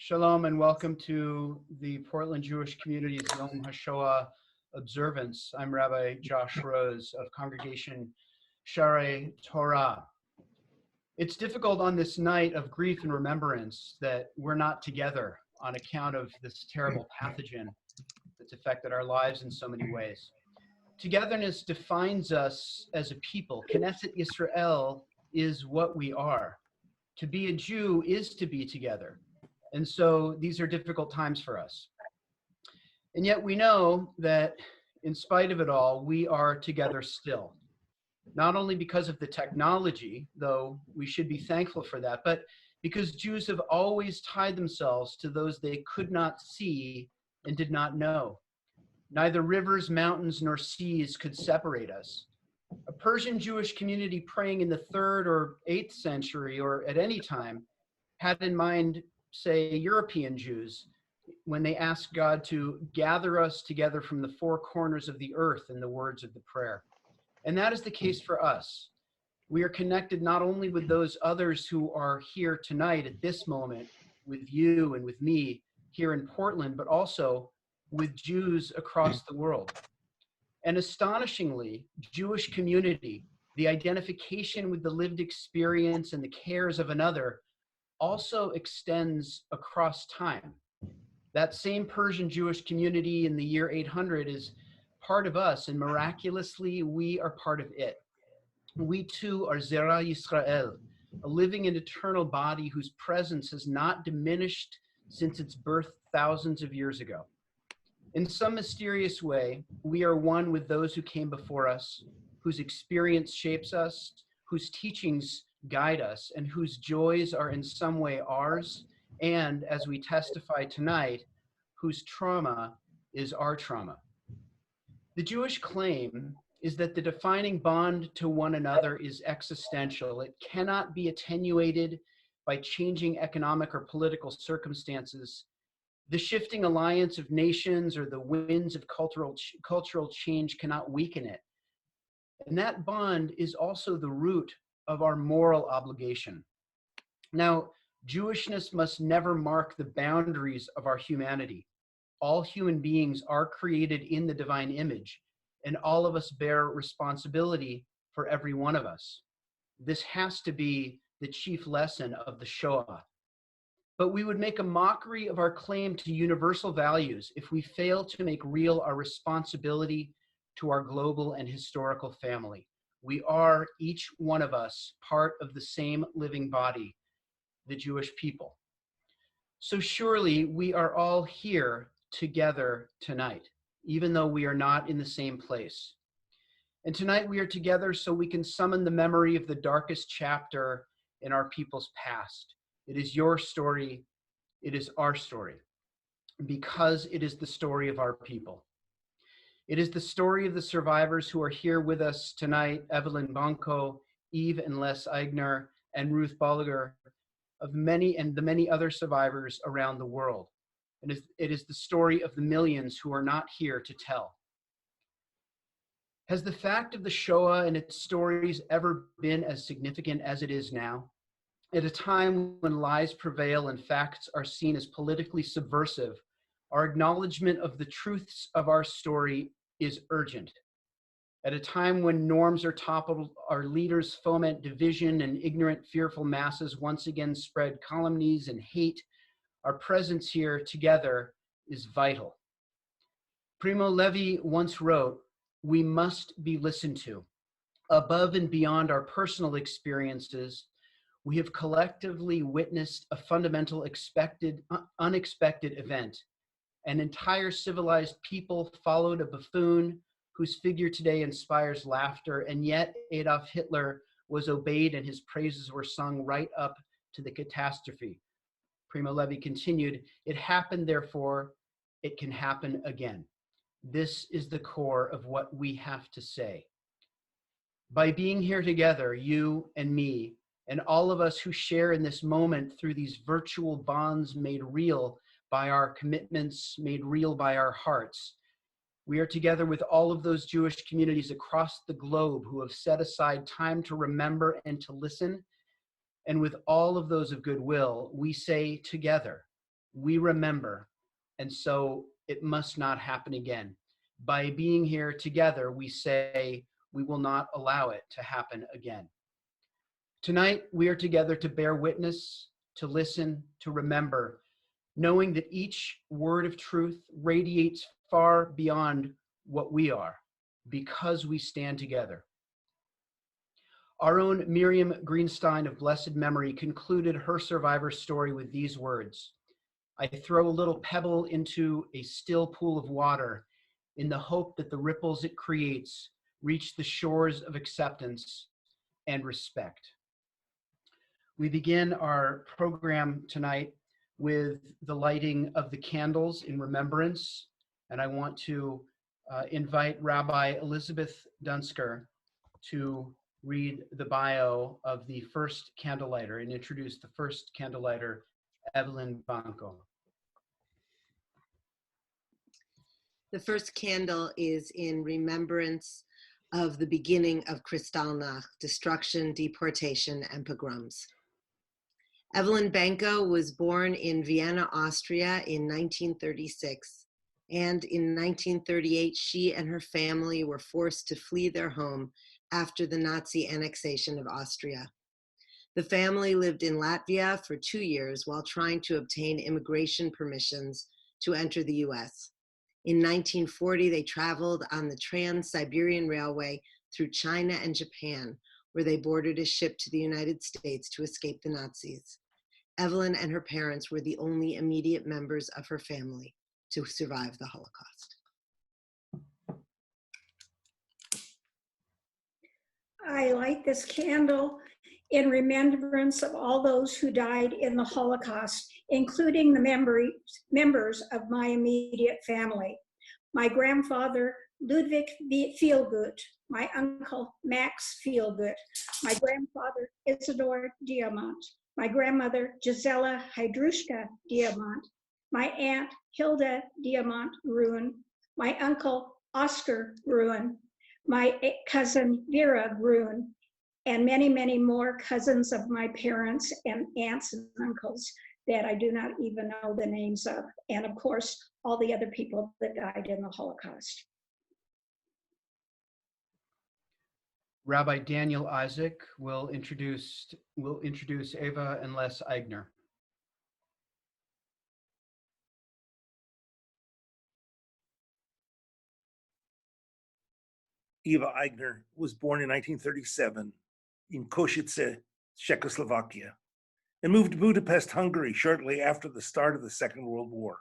Shalom and welcome to the Portland Jewish Community's Yom HaShoah observance. I'm Rabbi Josh Rose of Congregation Sharei Torah. It's difficult on this night of grief and remembrance that we're not together on account of this terrible pathogen that's affected our lives in so many ways. Togetherness defines us as a people. Knesset Yisrael is what we are. To be a Jew is to be together. And so these are difficult times for us. And yet we know that in spite of it all, we are together still. Not only because of the technology, though we should be thankful for that, but because Jews have always tied themselves to those they could not see and did not know. Neither rivers, mountains, nor seas could separate us. A Persian Jewish community praying in the 3rd or 8th century, or at any time, had in mind, say, European Jews, when they asked God to gather us together from the 4 corners of the earth in the words of the prayer. And that is the case for us. We are connected not only with those others who are here tonight at this moment, with you and with me here in Portland, but also with Jews across the world. And astonishingly, Jewish community, the identification with the lived experience and the cares of another, also extends across time. That same Persian Jewish community in the year 800 is part of us, and miraculously, we are part of it. We too are Zera Yisrael, a living and eternal body whose presence has not diminished since its birth thousands of years ago. In some mysterious way, we are one with those who came before us, whose experience shapes us, whose teachings guide us, and whose joys are in some way ours, and, as we testify tonight, whose trauma is our trauma. The Jewish claim is that the defining bond to one another is existential. It cannot be attenuated by changing economic or political circumstances. The shifting alliance of nations or the winds of cultural change cannot weaken it. And that bond is also the root of our moral obligation. Now, Jewishness must never mark the boundaries of our humanity. All human beings are created in the divine image, and all of us bear responsibility for every one of us. This has to be the chief lesson of the Shoah. But we would make a mockery of our claim to universal values if we fail to make real our responsibility to our global and historical family. We are, each one of us, part of the same living body, the Jewish people. So surely we are all here together tonight, even though we are not in the same place. And tonight we are together so we can summon the memory of the darkest chapter in our people's past. It is your story, it is our story, because it is the story of our people. It is the story of the survivors who are here with us tonight, Evelyn Banco, Ava and Les Eichner, and Ruth Bolivar, of the many other survivors around the world. And it is the story of the millions who are not here to tell. Has the fact of the Shoah and its stories ever been as significant as it is now? At a time when lies prevail and facts are seen as politically subversive, our acknowledgement of the truths of our story is urgent. At a time when norms are toppled, our leaders foment division, and ignorant, fearful masses once again spread calumnies and hate, our presence here together is vital. Primo Levi once wrote, "We must be listened to. Above and beyond our personal experiences, we have collectively witnessed a fundamental unexpected event. An entire civilized people followed a buffoon whose figure today inspires laughter, and yet Adolf Hitler was obeyed and his praises were sung right up to the catastrophe." Primo Levi continued, "It happened, therefore, it can happen again." This is the core of what we have to say. By being here together, you and me, and all of us who share in this moment through these virtual bonds made real by our commitments, made real by our hearts, we are together with all of those Jewish communities across the globe who have set aside time to remember and to listen. And with all of those of goodwill, we say together, We remember, and so it must not happen again. By being here together, we say we will not allow it to happen again. Tonight, we are together to bear witness, to listen, to remember, knowing that each word of truth radiates far beyond what we are, because we stand together. Our own Miriam Greenstein of blessed memory concluded her survivor story with these words: I throw a little pebble into a still pool of water in the hope that the ripples it creates reach the shores of acceptance and respect. We begin our program tonight with the lighting of the candles in remembrance, and I want to invite Rabbi Elizabeth Dunsker to read the bio of the first candlelighter and introduce the first candlelighter, Evelyn Banco. The first candle is in remembrance of the beginning of Kristallnacht, destruction, deportation, and pogroms. Evelyn Banco was born in Vienna, Austria in 1936, and in 1938 she and her family were forced to flee their home after the Nazi annexation of Austria. The family lived in Latvia for 2 years while trying to obtain immigration permissions to enter the US. In 1940, they traveled on the Trans-Siberian Railway through China and Japan, where they boarded a ship to the United States to escape the Nazis. Evelyn and her parents were the only immediate members of her family to survive the Holocaust. I light this candle in remembrance of all those who died in the Holocaust, including the members of my immediate family. My grandfather, Ludwig Feelgood, my uncle, Max Feelgood, my grandfather, Isidor Diamant, my grandmother, Gisela Hydrushka Diamant, my aunt, Hilda Diamant Gruen, my uncle, Oscar Gruen, my cousin, Vera Gruen, and many, many more cousins of my parents and aunts and uncles that I do not even know the names of. And of course, all the other people that died in the Holocaust. Rabbi Daniel Isaak will introduce Ava and Les Eichner. Ava Aigner was born in 1937 in Košice, Czechoslovakia, and moved to Budapest, Hungary shortly after the start of the Second World War.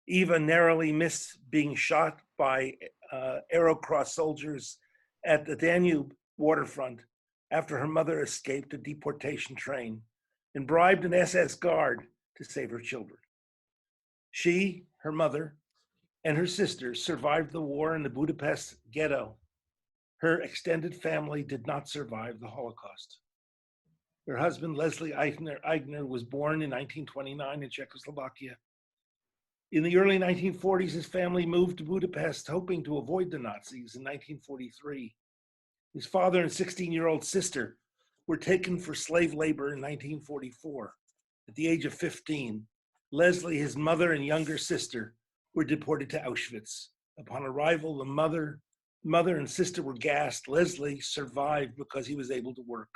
Eva narrowly missed being shot by Aerocross soldiers at the Danube waterfront after her mother escaped a deportation train and bribed an SS guard to save her children. She, her mother, and her sisters survived the war in the Budapest ghetto. Her extended family did not survive the Holocaust. Her husband, Leslie Aigner, was born in 1929 in Czechoslovakia. In the early 1940s, his family moved to Budapest, hoping to avoid the Nazis in 1943. His father and 16-year-old sister were taken for slave labor in 1944. At the age of 15, Leslie, his mother, and younger sister were deported to Auschwitz. Upon arrival, the mother and sister were gassed. Leslie survived because he was able to work.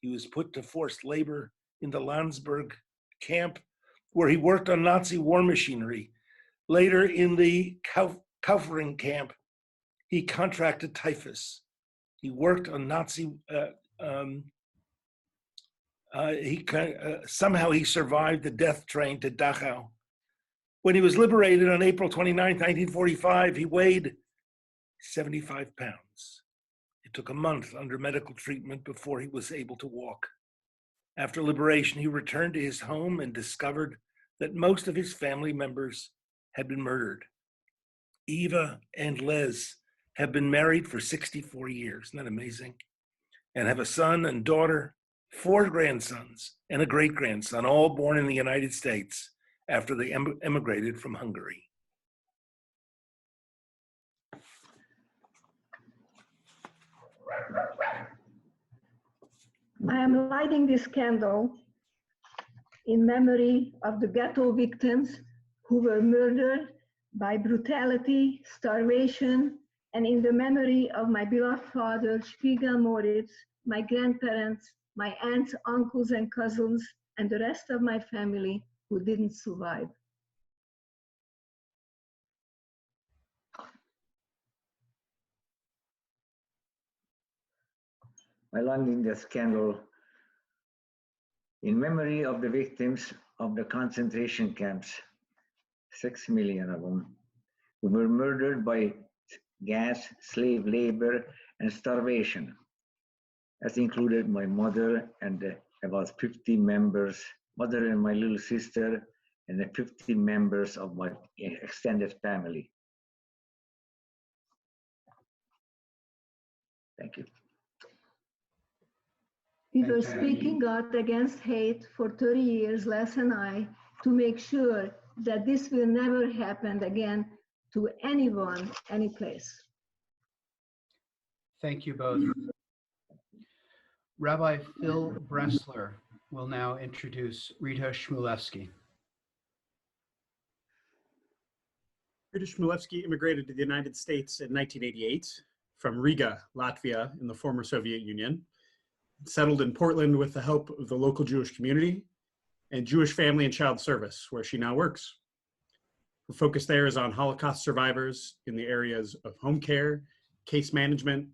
He was put to forced labor in the Landsberg camp, where he worked on Nazi war machinery. Later, in the Kaufering camp, he contracted typhus. He worked on Nazi. Somehow he survived the death train to Dachau. When he was liberated on April 29, 1945, he weighed 75 pounds. It took a month under medical treatment before he was able to walk. After liberation, he returned to his home and discovered that most of his family members had been murdered. Eva and Les have been married for 64 years. Isn't that amazing? And have a son and daughter, 4 grandsons, and a great-grandson, all born in the United States after they emigrated from Hungary. I am lighting this candle in memory of the ghetto victims who were murdered by brutality, starvation, and in the memory of my beloved father, Spiegel Moritz, my grandparents, my aunts, uncles, and cousins, and the rest of my family who didn't survive. I learned in the scandal in memory of the victims of the concentration camps, 6 million of them, who were murdered by gas, slave labor, and starvation, as included my mother and about 50 members, mother and my little sister, and the 50 members of my extended family. Thank you. We were speaking out against hate for 30 years, Les and I, to make sure that this will never happen again to anyone, any place. Thank you both. Rabbi Phil Bressler will now introduce Rita Shmulevsky. Rita Shmulevsky immigrated to the United States in 1988 from Riga, Latvia, in the former Soviet Union, settled in Portland with the help of the local Jewish community and Jewish Family and Child Service, where she now works. Her focus there is on Holocaust survivors in the areas of home care, case management,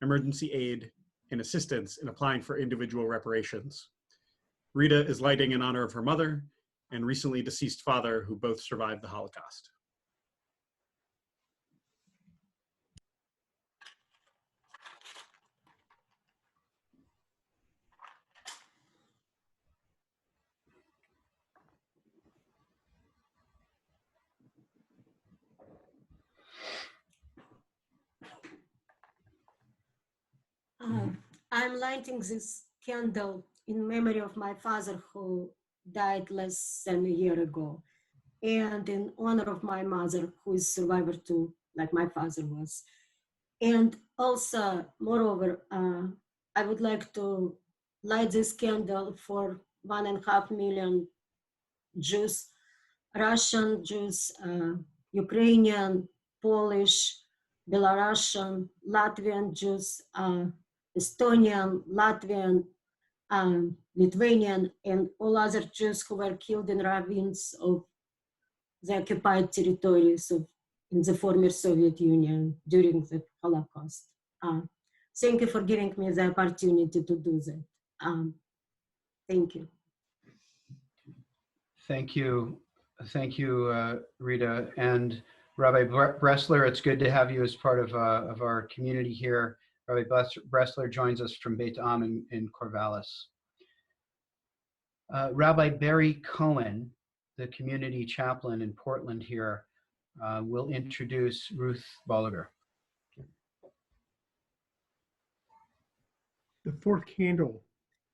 emergency aid, and assistance in applying for individual reparations. Rita is lighting in honor of her mother and recently deceased father, who both survived the Holocaust. I'm lighting this candle in memory of my father who died less than a year ago, and in honor of my mother, who is survivor too, like my father was. And also, moreover, I would like to light this candle for 1.5 million Jews, Russian Jews, Ukrainian, Polish, Belarusian, Latvian Jews, Estonian, Latvian, Lithuanian, and all other Jews who were killed in ravines of the occupied territories in the former Soviet Union during the Holocaust. Thank you for giving me the opportunity to do that. Thank you. Thank you. Thank you, Rita. And Rabbi Bressler, it's good to have you as part of our community here. Rabbi Bressler joins us from Beit Am in Corvallis. Rabbi Barry Cohen, the community chaplain in Portland here, will introduce Ruth Bolivar. The fourth candle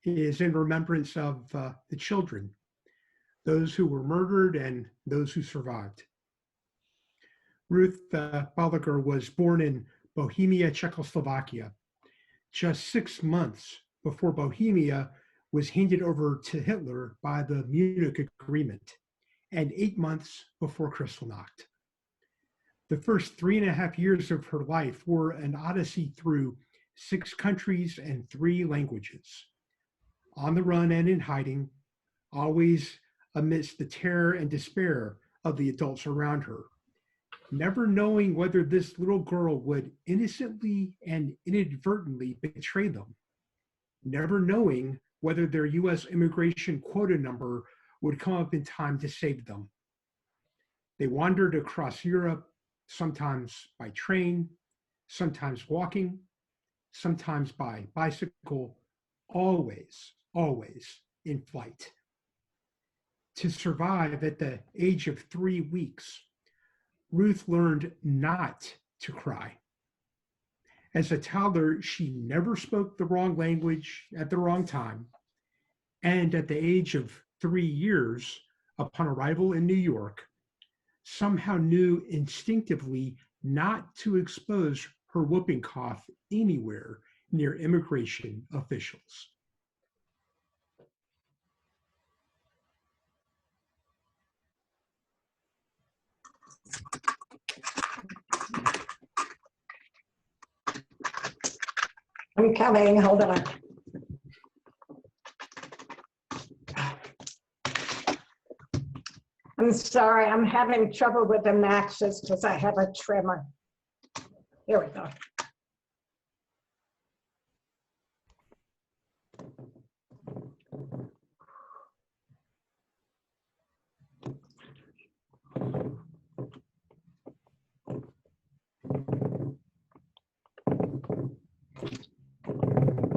is in remembrance of the children, those who were murdered and those who survived. Ruth Bolivar was born in Bohemia, Czechoslovakia, just 6 months before Bohemia was handed over to Hitler by the Munich Agreement, and 8 months before Kristallnacht. The first 3.5 years of her life were an odyssey through 6 countries and 3 languages, on the run and in hiding, always amidst the terror and despair of the adults around her, never knowing whether this little girl would innocently and inadvertently betray them, never knowing whether their US immigration quota number would come up in time to save them. They wandered across Europe, sometimes by train, sometimes walking, sometimes by bicycle, always, always in flight. To survive at the age of 3 weeks, Ruth learned not to cry. As a toddler, she never spoke the wrong language at the wrong time. And at the age of 3 years, upon arrival in New York, somehow knew instinctively not to expose her whooping cough anywhere near immigration officials. I'm coming, hold on. I'm sorry, I'm having trouble with the matches because I have a trimmer. Here we go.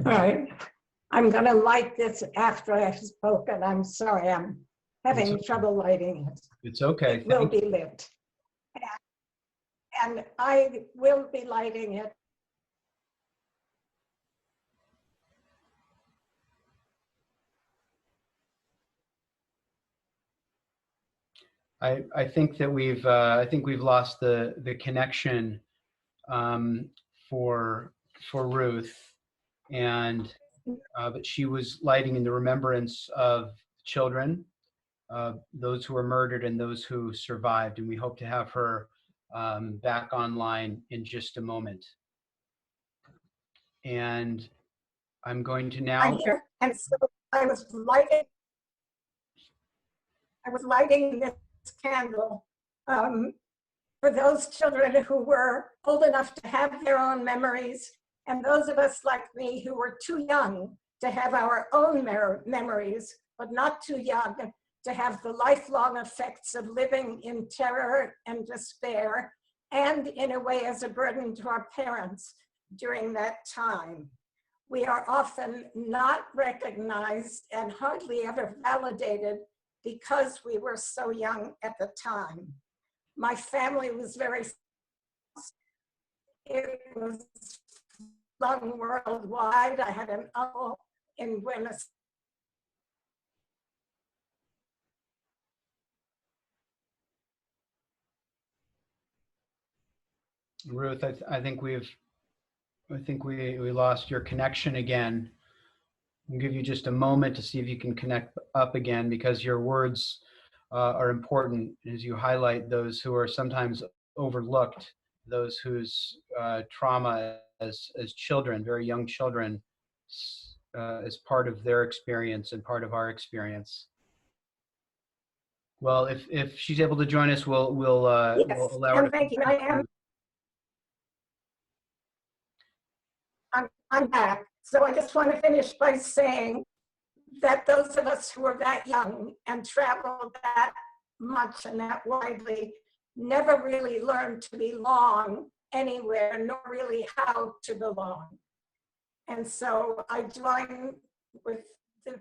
All right, I'm gonna light this after I've spoken. I'm sorry, I'm having trouble lighting it. It's okay. It will be lit. And I will be lighting it. I think that we've lost the connection for Ruth, and but she was lighting in the remembrance of children, those who were murdered and those who survived, and we hope to have her back online in just a moment. And I'm going to now. I'm here, and so I was lighting this candle for those children who were old enough to have their own memories, and those of us like me who were too young to have our own memories, but not too young to have the lifelong effects of living in terror and despair, and in a way as a burden to our parents during that time. We are often not recognized and hardly ever validated because we were so young at the time. My family was very, it was flung worldwide. I had an uncle in Buenos Ruth, I think we lost your connection again. I'll give you just a moment to see if you can connect up again, because your words are important as you highlight those who are sometimes overlooked, those whose trauma as children, very young children, is part of their experience and part of our experience. Well, if she's able to join us, we'll yes, allow her to. thank you. I'm back. So I just want to finish by saying that those of us who are that young and traveled that much and that widely never really learned to belong anywhere, nor really how to belong. And so I join with the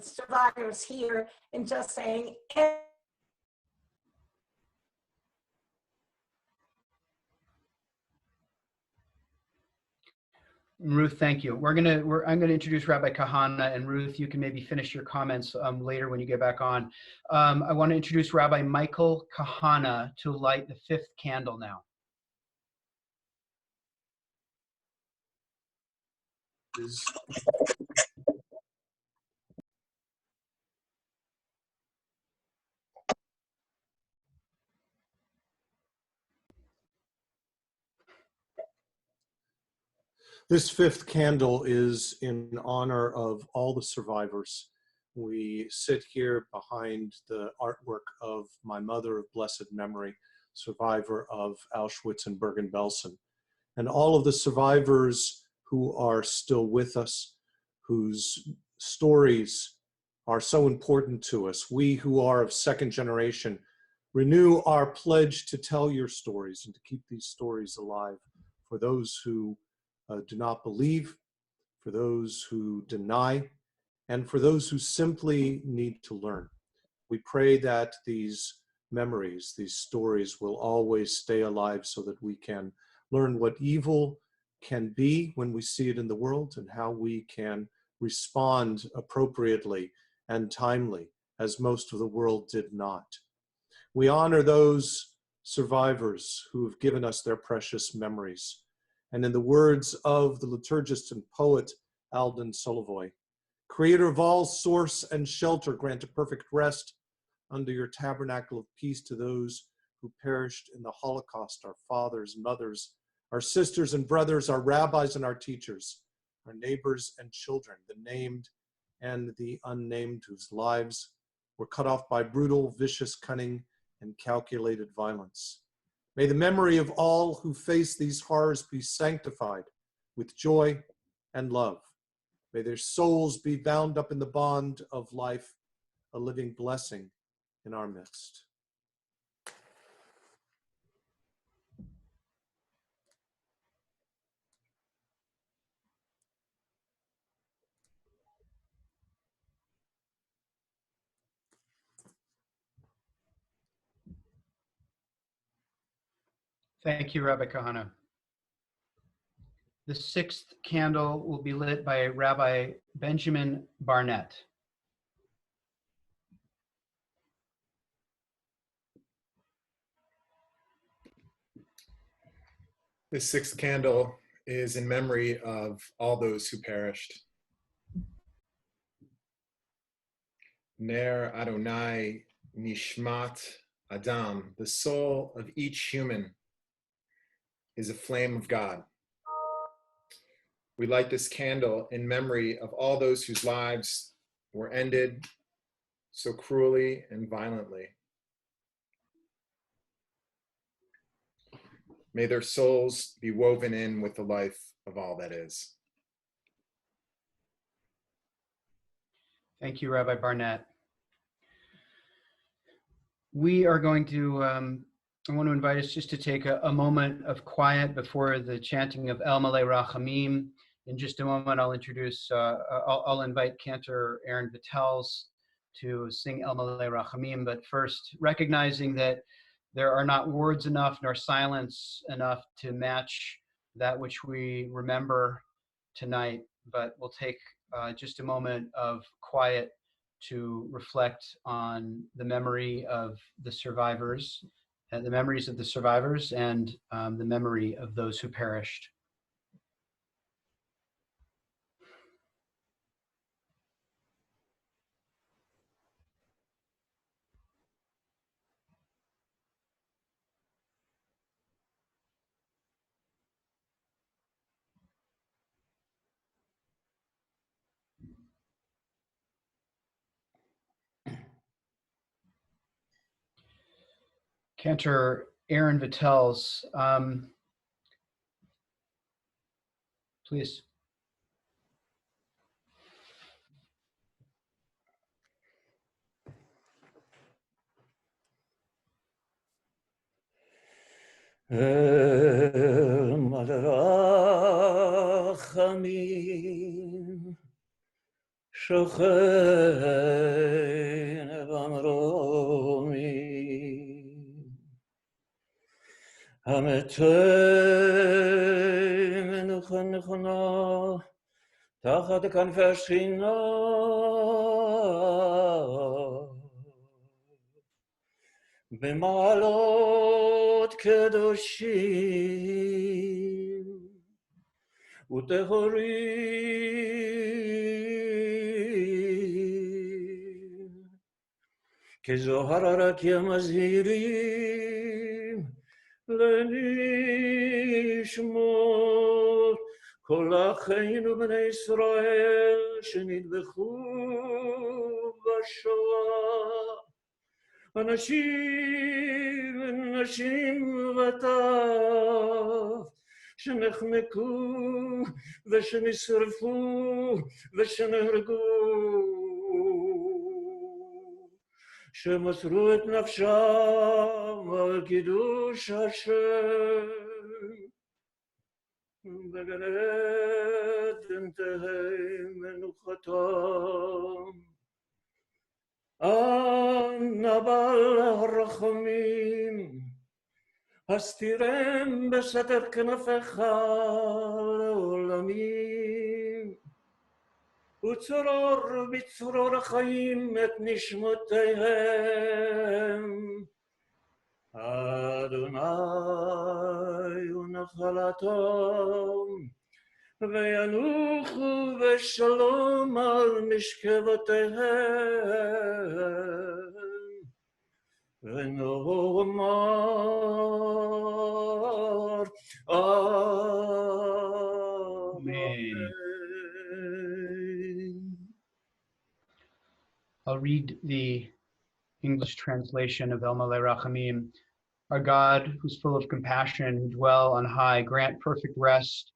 survivors here in just saying, Ruth, thank you. I'm gonna introduce Rabbi Kahana, and Ruth, you can maybe finish your comments later when you get back on. I want to introduce Rabbi Michael Cahana to light the fifth candle now. This fifth candle is in honor of all the survivors. We sit here behind the artwork of my mother of blessed memory, survivor of Auschwitz and Bergen-Belsen, and all of the survivors who are still with us, whose stories are so important to us. We who are of second generation renew our pledge to tell your stories and to keep these stories alive for those who do not believe, for those who deny, and for those who simply need to learn. We pray that these memories, these stories will always stay alive so that we can learn what evil can be when we see it in the world and how we can respond appropriately and timely, as most of the world did not. We honor those survivors who have given us their precious memories. And in the words of the liturgist and poet Alden Solovoy, Creator of all source and shelter, grant a perfect rest under your tabernacle of peace to those who perished in the Holocaust, our fathers, mothers, our sisters and brothers, our rabbis and our teachers, our neighbors and children, the named and the unnamed, whose lives were cut off by brutal, vicious cunning and calculated violence. May the memory of all who face these horrors be sanctified with joy and love. May their souls be bound up in the bond of life, a living blessing in our midst. Thank you, Rabbi Cahana. The sixth candle will be lit by Rabbi Benjamin Barnett. The sixth candle is in memory of all those who perished. Ner Adonai Nishmat Adam, the soul of each human is a flame of God. We light this candle in memory of all those whose lives were ended so cruelly and violently. May their souls be woven in with the life of all that is. Thank you, Rabbi Barnett. We are going to, I want to invite us just to take a moment of quiet before the chanting of El Malei Rachamim. In just a moment, I'll introduce, I'll invite Cantor Aaron Vitells to sing El Malei Rachamim, but first, recognizing that there are not words enough nor silence enough to match that which we remember tonight, but we'll take just a moment of quiet to reflect on the memory of the survivors, and the memories of the survivors, and the memory of those who perished. Cantor Aaron Vitells, please. El Malachamim Shochen Bamromim Hametei Menucha Nechona Tachat Kanfei Shechina B'ma'alot kedoshim utehorim kezohar harakim mazhirim lenishmot kol acheinu b'nei Yisrael shenidbechu b'shoah אנשים ונשים וטף שנחנקו ושנשרפו ושנהרגו שמסרו את נפשם על קידוש השם בגן עדן תהא מנוחתם אנא בעל הרחמים, הסתירם בסתר כנפיך לעולמים, וצרור בצרור החיים את נשמותיהם. אדוני הוא נחלתם, וינוחו בשלום על משכבותיהם, ונאמר אמן. I'll read the English translation of El Malei Rachamim. Our God, who's full of compassion, who dwell on high, grant perfect rest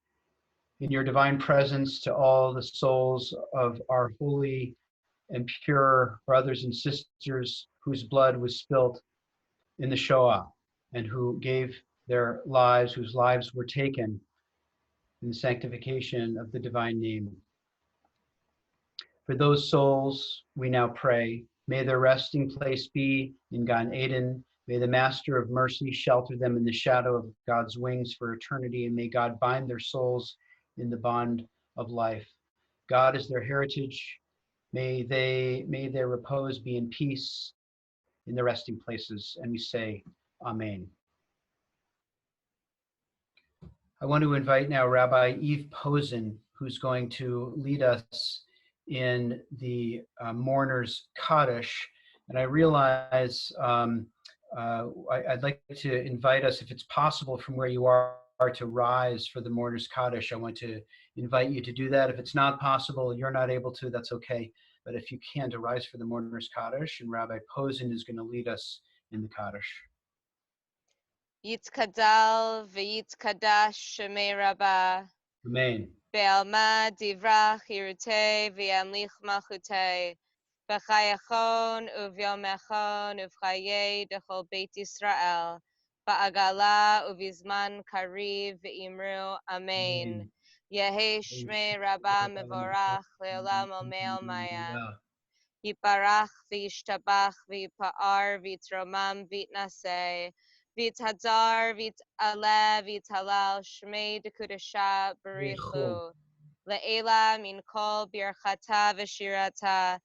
in your divine presence to all the souls of our holy and pure brothers and sisters whose blood was spilt in the Shoah and who gave their lives, whose lives were taken in the sanctification of the divine name. For those souls, we now pray, may their resting place be in Gan Eden. May the Master of Mercy shelter them in the shadow of God's wings for eternity, and may God bind their souls in the bond of life. God is their heritage. May their repose be in peace in their resting places. And we say, Amen. I want to invite now Rabbi Eve Posen, who's going to lead us in the Mourner's Kaddish. And I realize I'd like to invite us, if it's possible from where you are to rise for the Mourner's Kaddish. I want to invite you to do that. If it's not possible, you're not able to, that's okay. But if you can, to rise for the Mourner's Kaddish, and Rabbi Posen is going to lead us in the Kaddish. Yitkadal v'yitkadash shemei Rabba. Amen. Be'alma divrach yirutei v'yamlich malchutei. B'chayachon uvyomechon uv'chayei dechol Beit Yisrael. Ba'agala uvizman kariv v'imru Amen. Yehi shmei Rabba mevorach le'olam omei maya. Yiparach v'yishtabach v'yipa'ar v'yitromam v'yitnaseh. V'yithadar v'yit'aleh v'yithalal shmei dekudasha barichu. Le'ela min kol birchata v'shirata.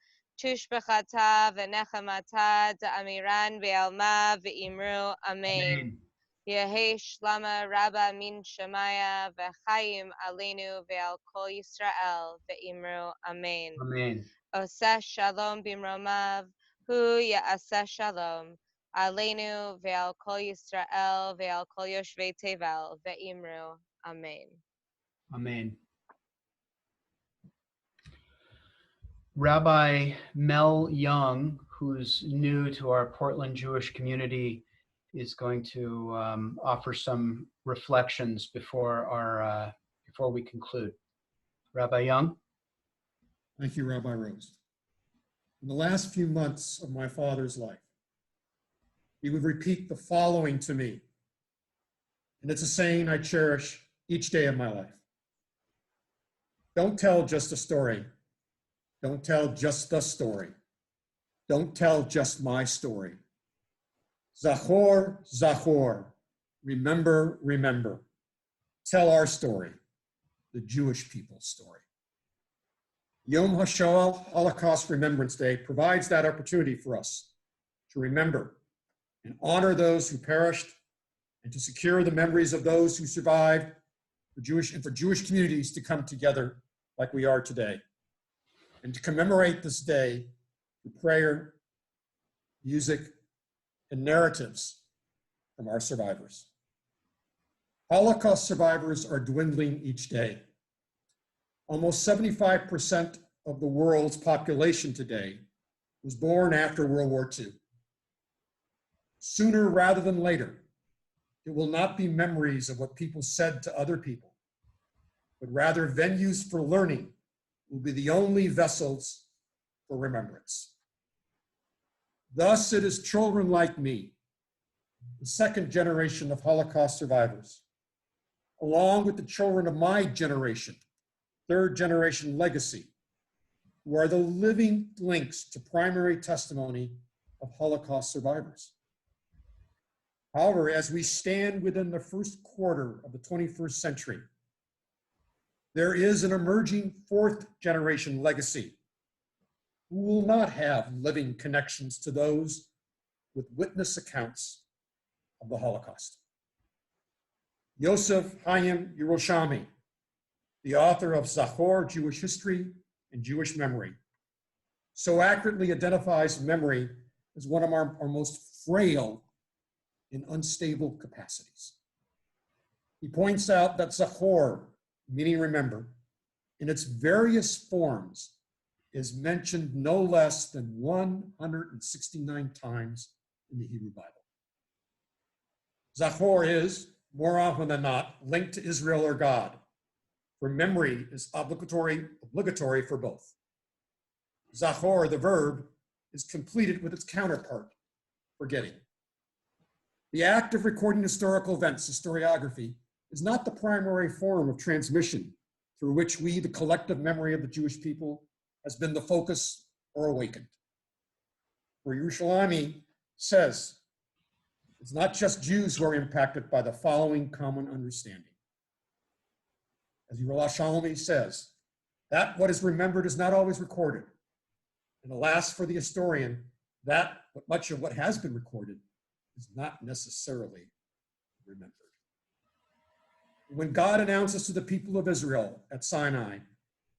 Tushbechata v'nechamata da'amiran v'alma v'imru Amen. Yehi shlama rabba min shemaya v'chayim aleinu v'al kol Yisrael v'imru Amen. Amen. Oseh shalom bimromav, hu ya'aseh shalom. Aleinu ve'al kol Yisrael ve'al kol yoshvei tevel ve'imru. Amen. Amen. Rabbi Mel Young, who's new to our Portland Jewish community, is going to offer some reflections before we conclude. Rabbi Young. Thank you, Rabbi Rose. In the last few months of my father's life, he would repeat the following to me, and it's a saying I cherish each day of my life. Don't tell just a story. Don't tell just the story. Don't tell just my story. Zachor, Zachor, remember, remember. Tell our story, the Jewish people's story. Yom HaShoah, Holocaust Remembrance Day, provides that opportunity for us to remember and honor those who perished and to secure the memories of those who survived for Jewish communities to come together like we are today, and to commemorate this day through prayer, music, and narratives from our survivors. Holocaust survivors are dwindling each day. Almost 75% of the world's population today was born after World War II. Sooner rather than later, it will not be memories of what people said to other people, but rather venues for learning will be the only vessels for remembrance. Thus, it is children like me, the second generation of Holocaust survivors, along with the children of my generation, third generation legacy, who are the living links to primary testimony of Holocaust survivors. However, as we stand within the first quarter of the 21st century, there is an emerging fourth generation legacy who will not have living connections to those with witness accounts of the Holocaust. Yosef Chaim Yerushalmi, the author of Zachor, Jewish History and Jewish Memory, so accurately identifies memory as one of our most frail and unstable capacities. He points out that Zachor, meaning remember, in its various forms, is mentioned no less than 169 times in the Hebrew Bible. Zachor is, more often than not, linked to Israel or God, for memory is obligatory for both. Zachor, the verb, is completed with its counterpart, forgetting. The act of recording historical events, historiography, is not the primary form of transmission through which we, the collective memory of the Jewish people, has been the focus or awakened. For Yerushalmi says, it's not just Jews who are impacted by the following common understanding. As Yerushalmi says, that what is remembered is not always recorded. And alas, for the historian, that much of what has been recorded is not necessarily remembered. When God announces to the people of Israel at Sinai,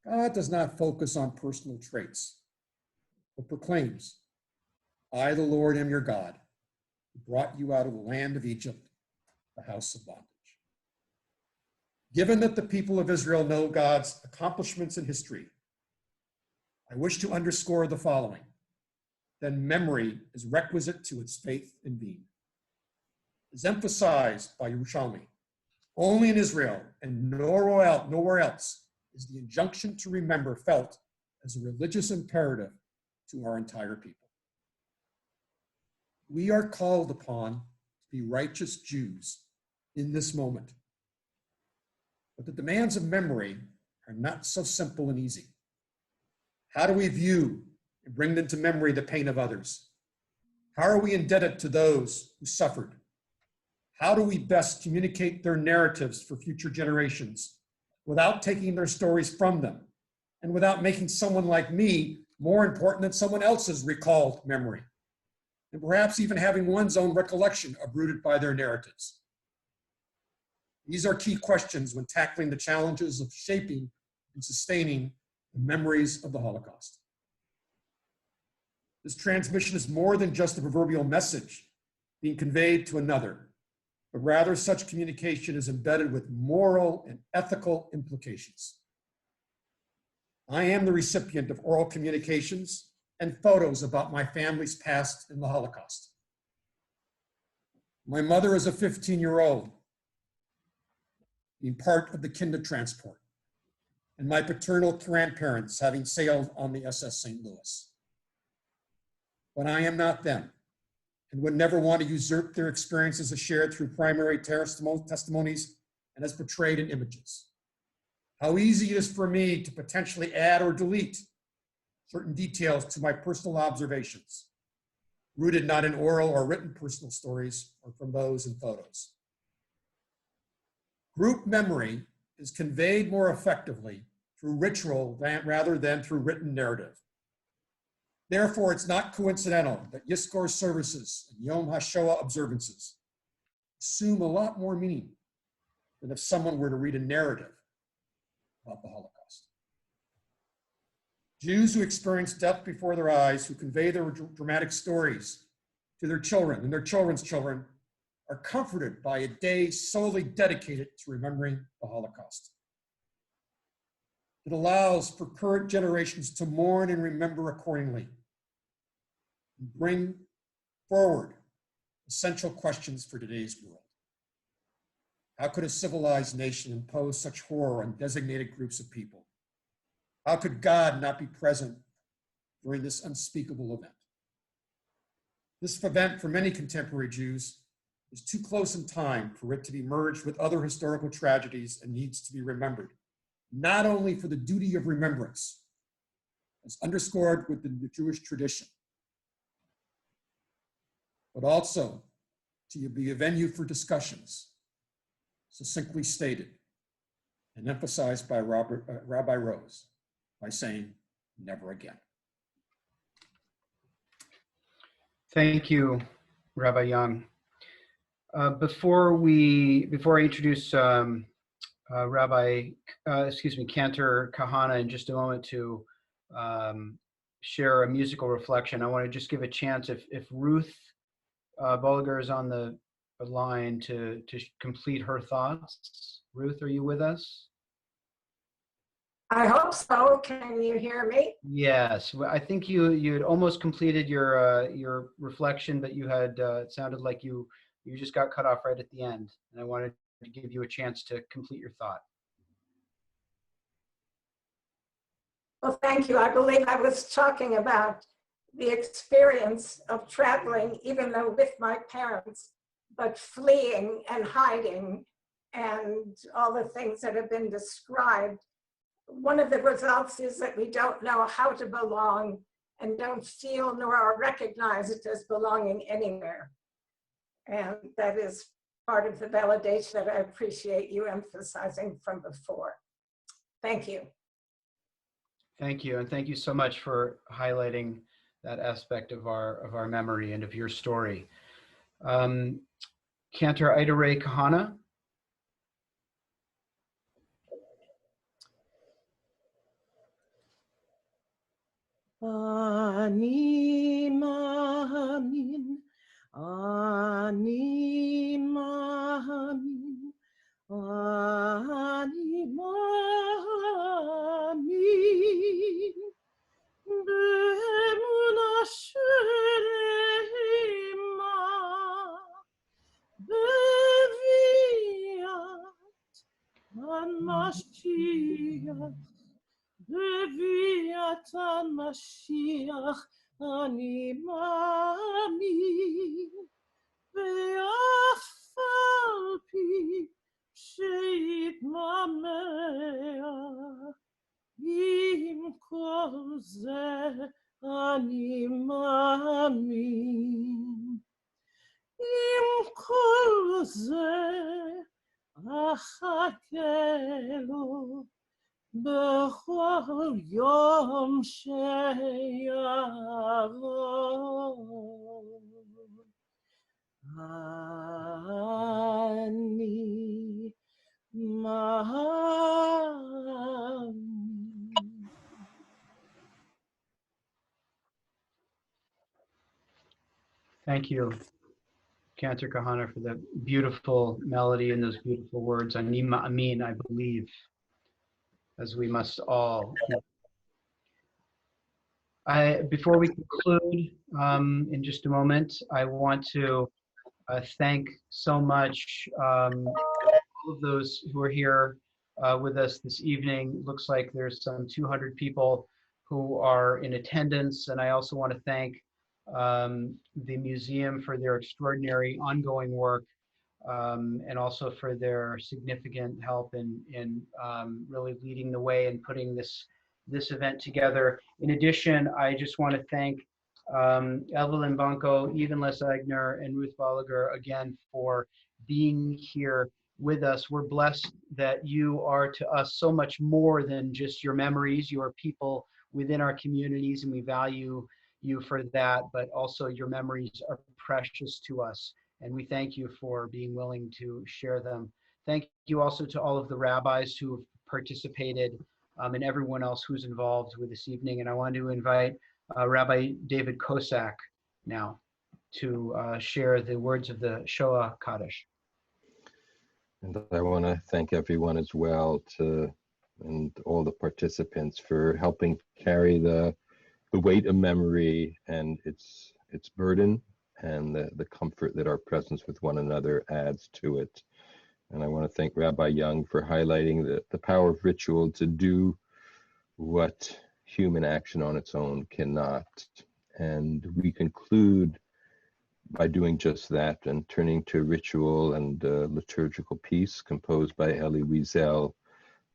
God does not focus on personal traits, but proclaims, I, the Lord, am your God, who brought you out of the land of Egypt, the house of bondage. Given that the people of Israel know God's accomplishments in history, I wish to underscore the following. Then memory is requisite to its faith in being. As emphasized by Yerushalmi, only in Israel and nowhere else is the injunction to remember felt as a religious imperative to our entire people. We are called upon to be righteous Jews in this moment. But the demands of memory are not so simple and easy. How do we view and bring into memory the pain of others? How are we indebted to those who suffered? How do we best communicate their narratives for future generations without taking their stories from them and without making someone like me more important than someone else's recalled memory, and perhaps even having one's own recollection uprooted by their narratives? These are key questions when tackling the challenges of shaping and sustaining the memories of the Holocaust. This transmission is more than just a proverbial message being conveyed to another, but rather such communication is embedded with moral and ethical implications. I am the recipient of oral communications and photos about my family's past in the Holocaust. My mother is a 15-year-old, being part of the Kinder transport, and my paternal grandparents having sailed on the SS St. Louis. But I am not them, and would never want to usurp their experiences as shared through primary testimonies and as portrayed in images. How easy it is for me to potentially add or delete certain details to my personal observations, rooted not in oral or written personal stories or from those in photos. Group memory is conveyed more effectively through ritual rather than through written narrative. Therefore, it's not coincidental that Yizkor services and Yom HaShoah observances assume a lot more meaning than if someone were to read a narrative about the Holocaust. Jews who experience death before their eyes, who convey their dramatic stories to their children and their children's children, are comforted by a day solely dedicated to remembering the Holocaust. It allows for current generations to mourn and remember accordingly, and bring forward essential questions for today's world. How could a civilized nation impose such horror on designated groups of people? How could God not be present during this unspeakable event? This event for many contemporary Jews is too close in time for it to be merged with other historical tragedies and needs to be remembered, not only for the duty of remembrance, as underscored within the Jewish tradition, but also to be a venue for discussions, succinctly stated and emphasized by Rabbi Rose by saying, never again. Thank you, Rabbi Young. Before I introduce Cantor Cahana in just a moment to share a musical reflection, I want to just give a chance if Ruth Bolivar is on the line to complete her thoughts. Ruth, are you with us? I hope so. Can you hear me? Yes, I think you had almost completed your reflection, but you had it sounded like you just got cut off right at the end, and I wanted to give you a chance to complete your thought. Well, thank you. I believe I was talking about the experience of traveling, even though with my parents, but fleeing and hiding and all the things that have been described. One of the results is that we don't know how to belong and don't feel nor are recognized as belonging anywhere. And that is part of the validation that I appreciate you emphasizing from before. Thank you. Thank you, and thank you so much for highlighting that aspect of our memory and of your story. Cantor Ida Cahana. Ani mahamin, ani mahamin, ani mahamin. Be'emuna shelema, beviat HaMashiach, beviat HaMashiach, ani mamin, ve'af al pi sheitmamea. Im kol ze ani mamin, im kol ze achake lo bechol yom sheyavod. Ani mamin. Thank you, Cantor Kahana, for the beautiful melody and those beautiful words. Ani ma'amin, I believe, as we must all. Before we conclude in just a moment, I want to thank so much all of those who are here with us this evening. Looks like there's some 200 people who are in attendance, and I also want to thank the museum for their extraordinary ongoing work and also for their significant help in really leading the way and putting this event together. In addition, I just want to thank Evelyn Banco, Ava and Les Eichner, and Ruth Boligar again for being here with us. We're blessed that you are to us so much more than just your memories. You are people within our communities, and we value you for that, but also your memories are precious to us, and we thank you for being willing to share them. Thank you also to all of the rabbis who have participated and everyone else who's involved with this evening. And I want to invite Rabbi David Kosak now to share the words of the Shoah Kaddish. And I want to thank everyone as well and all the participants for helping carry the weight of memory and its burden and the comfort that our presence with one another adds to it. And I want to thank Rabbi Young for highlighting the power of ritual to do what human action on its own cannot. And we conclude by doing just that and turning to ritual and liturgical piece composed by Elie Wiesel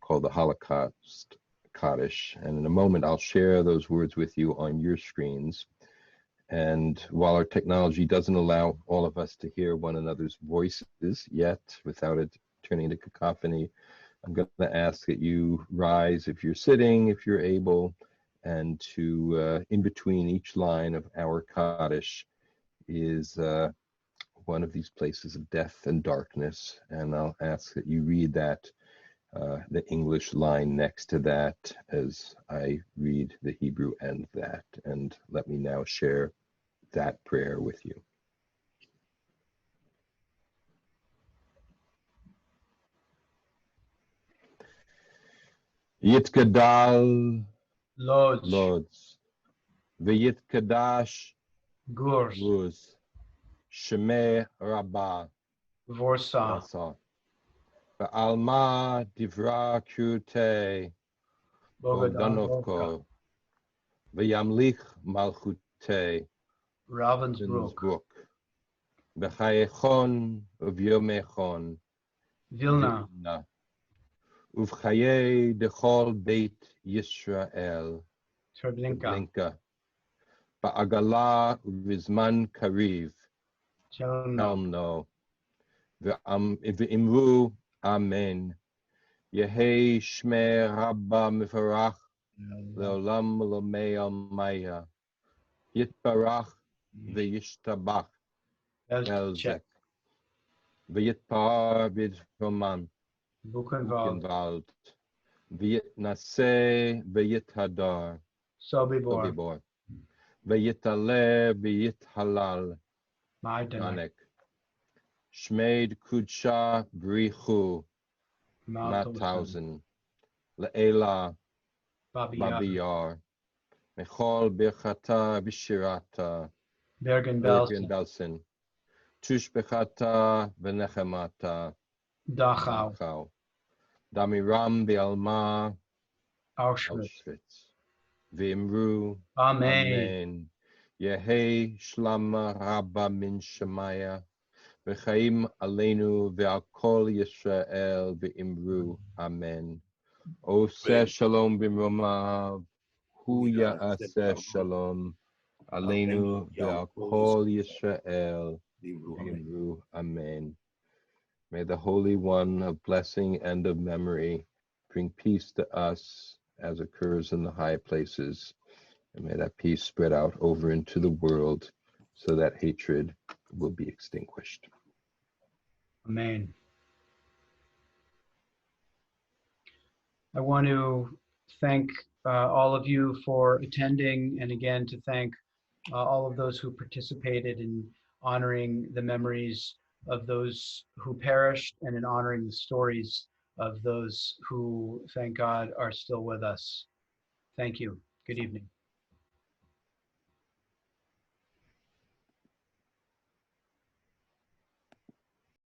called the Holocaust Kaddish. And in a moment, I'll share those words with you on your screens. And while our technology doesn't allow all of us to hear one another's voices yet, without it turning to cacophony, I'm going to ask that you rise if you're sitting, if you're able, and to, in between each line of our Kaddish is one of these places of death and darkness. And I'll ask that you read that, the English line next to that as I read the Hebrew and that. And let me now share that prayer with you. Yitgadal Lodz, Lodz, V'yitkadash Gurs, Guz, Shemei Rabbah Vorsa, Vasa, V'alma Divra Kute Bogodanovka, Bogdanovko, V'yamlich Malchute Ravensbrück, Innsbruck, V'chayechon V'yomechon Vilna, Vilna, Uvchaye Dechol Beit Yisrael Treblinka, Blinka, Ba'agala Vizman Kariv Chelmno, Helmno, V'imru Amen, Yehei Shmei Rabba Mifarach Leolam Lomei Almaya, Yitbarach V'yishtabach Belzek, V'yitpar B'droman Buchenwald, Buchenwald, V'yitnaseh V'yithadar Sobibor, Sobibor, V'yitale V'yithalal Maidanek, Danek, Shmeid Kudsha Brichu Mauthausen, Mauthausen, Le'ela Babiyar, Babiyar, Mechol Birchata Bishirata Bergen-Belsen, Bergen-Belsen, Tushbechata V'nechemata Dachau, Dachau, Damiram Be'alma Auschwitz. Auschwitz, V'imru Amen. Amen, Yehei Shlama Rabba Min Shemaya, V'chaim Aleinu Ve'al Kol Yisrael V'imru Amen. Oseh Shalom B'mromav, Hu Ya'aseh Shalom, Aleinu Ve'al Kol Yisrael V'imru Amen. May the Holy One of blessing and of memory bring peace to us as occurs in the high places. And may that peace spread out over into the world so that hatred will be extinguished. Amen. I want to thank all of you for attending, and again to thank all of those who participated in honoring the memories of those who perished and in honoring the stories of those who, thank God, are still with us. Thank you. Good evening.